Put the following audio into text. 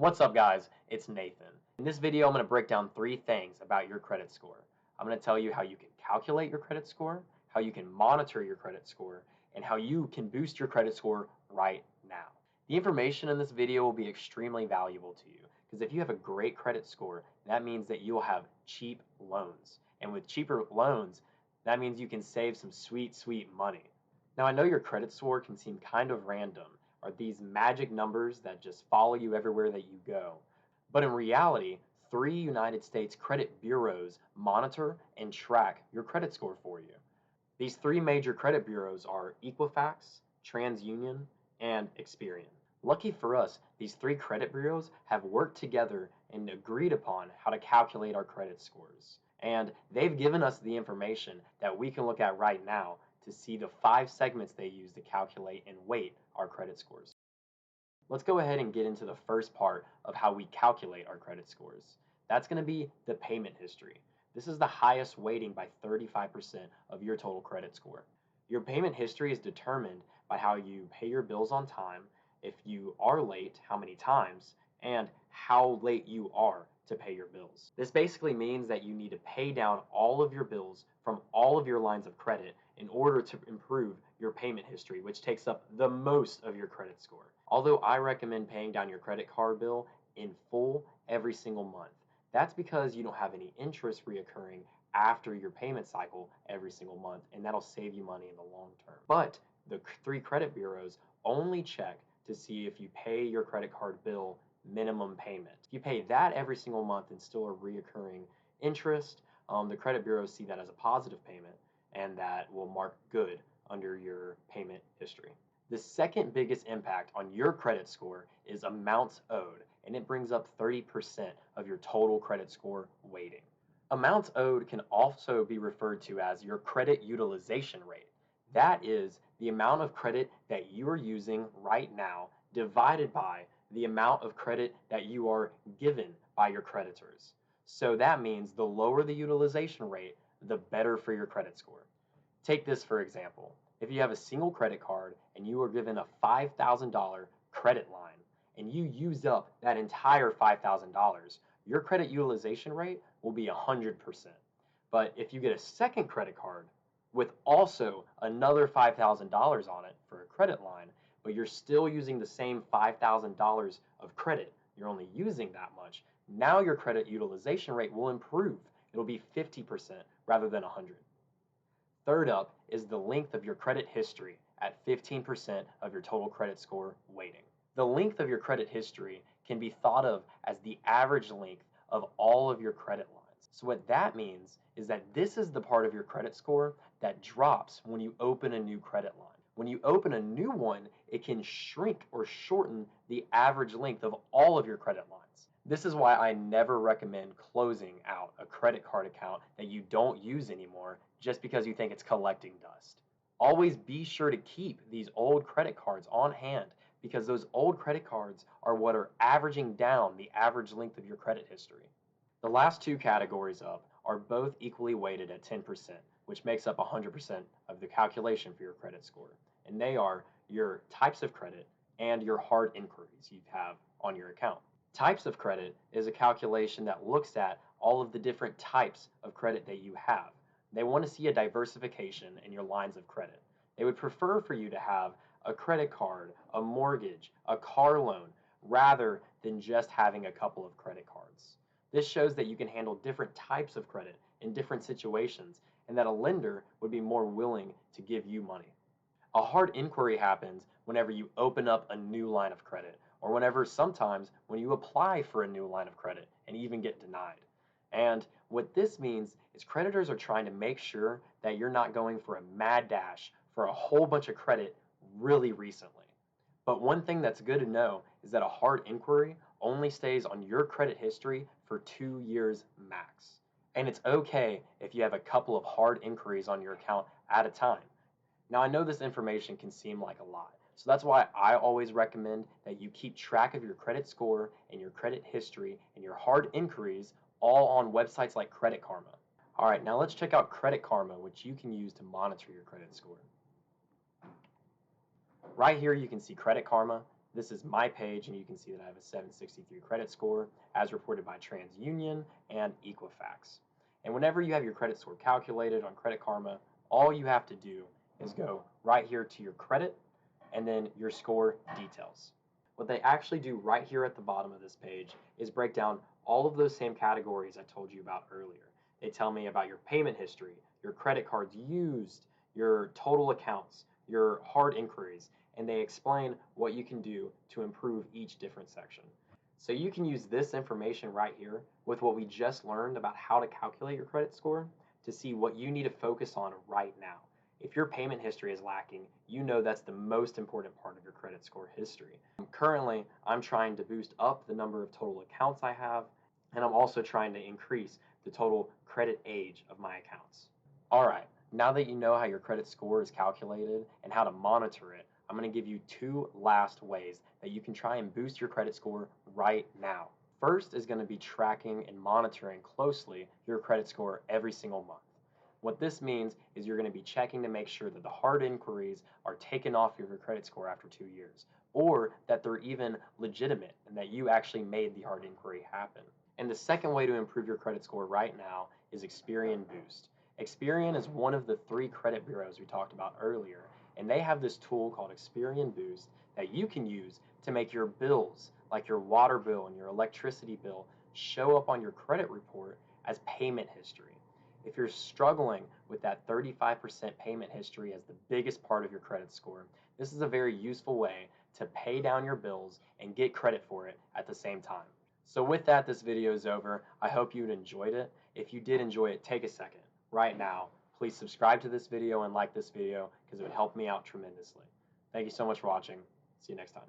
What's up, guys? It's Nathan. In this video, I'm going to break down 3 things about your credit score. I'm going to tell you how you can calculate your credit score, how you can monitor your credit score, and how you can boost your credit score right now. The information in this video will be extremely valuable to you because if you have a great credit score, that means that you'll have cheap loans. And with cheaper loans, that means you can save some sweet, sweet money. Now, I know your credit score can seem kind of random, are these magic numbers that just follow you everywhere that you go. But in reality, 3 United States credit bureaus monitor and track your credit score for you. These 3 major credit bureaus are Equifax, TransUnion, and Experian. Lucky for us, these 3 credit bureaus have worked together and agreed upon how to calculate our credit scores. And they've given us the information that we can look at right now to see the 5 segments they use to calculate and weight our credit scores. Let's go ahead and get into the first part of how we calculate our credit scores. That's going to be the payment history. This is the highest weighting by 35% of your total credit score. Your payment history is determined by how you pay your bills on time, if you are late, how many times, and how late you are to pay your bills. This basically means that you need to pay down all of your bills from all of your lines of credit in order to improve your payment history, which takes up the most of your credit score. Although I recommend paying down your credit card bill in full every single month. That's because you don't have any interest reoccurring after your payment cycle every single month, and that'll save you money in the long term. But the 3 credit bureaus only check to see if you pay your credit card bill minimum payment. If you pay that every single month and still are reoccurring interest, the credit bureaus see that as a positive payment, and that will mark good under your payment history. The second biggest impact on your credit score is amounts owed, and it brings up 30% of your total credit score weighting. Amounts owed can also be referred to as your credit utilization rate. That is the amount of credit that you are using right now divided by the amount of credit that you are given by your creditors. So that means the lower the utilization rate, the better for your credit score. Take this for example. If you have a single credit card and you are given a $5,000 credit line and you use up that entire $5,000, your credit utilization rate will be 100%. But if you get a second credit card with also another $5,000 on it for a credit line, but you're still using the same $5,000 of credit, you're only using that much, now your credit utilization rate will improve. It'll be 50% rather than 100. Third up is the length of your credit history at 15% of your total credit score weighting. The length of your credit history can be thought of as the average length of all of your credit lines. So what that means is that this is the part of your credit score that drops when you open a new credit line. When you open a new one, it can shrink or shorten the average length of all of your credit lines. This is why I never recommend closing out a credit card account that you don't use anymore just because you think it's collecting dust. Always be sure to keep these old credit cards on hand because those old credit cards are what are averaging down the average length of your credit history. The last 2 categories up are both equally weighted at 10%, which makes up 100% of the calculation for your credit score. And they are your types of credit and your hard inquiries you have on your account. Types of credit is a calculation that looks at all of the different types of credit that you have. They want to see a diversification in your lines of credit. They would prefer for you to have a credit card, a mortgage, a car loan, rather than just having a couple of credit cards. This shows that you can handle different types of credit in different situations and that a lender would be more willing to give you money. A hard inquiry happens whenever you open up a new line of credit or whenever sometimes when you apply for a new line of credit and even get denied. And what this means is creditors are trying to make sure that you're not going for a mad dash for a whole bunch of credit really recently. But one thing that's good to know is that a hard inquiry only stays on your credit history for 2 years max. And it's okay if you have a couple of hard inquiries on your account at a time. Now, I know this information can seem like a lot, so that's why I always recommend that you keep track of your credit score and your credit history and your hard inquiries all on websites like Credit Karma. All right, now let's check out Credit Karma, which you can use to monitor your credit score. Right here, you can see Credit Karma, This is my page, and you can see that I have a 763 credit score as reported by TransUnion and Equifax. And whenever you have your credit score calculated on Credit Karma, all you have to do is go right here to your credit and then your score details. What they actually do right here at the bottom of this page is break down all of those same categories I told you about earlier. They tell me about your payment history, your credit cards used, your total accounts, your hard inquiries, and they explain what you can do to improve each different section. So you can use this information right here with what we just learned about how to calculate your credit score to see what you need to focus on right now. If your payment history is lacking, you know that's the most important part of your credit score history. Currently, I'm trying to boost up the number of total accounts I have, and I'm also trying to increase the total credit age of my accounts. All right, now that you know how your credit score is calculated and how to monitor it, I'm going to give you 2 last ways that you can try and boost your credit score right now. First is going to be tracking and monitoring closely your credit score every single month. What this means is you're going to be checking to make sure that the hard inquiries are taken off of your credit score after 2 years, or that they're even legitimate and that you actually made the hard inquiry happen. And the second way to improve your credit score right now is Experian Boost. Experian is one of the 3 credit bureaus we talked about earlier, and they have this tool called Experian Boost that you can use to make your bills, like your water bill and your electricity bill, show up on your credit report as payment history. If you're struggling with that 35% payment history as the biggest part of your credit score, this is a very useful way to pay down your bills and get credit for it at the same time. So with that, this video is over. I hope you enjoyed it. If you did enjoy it, take a second right now. Please subscribe to this video and like this video because it would help me out tremendously. Thank you so much for watching. See you next time.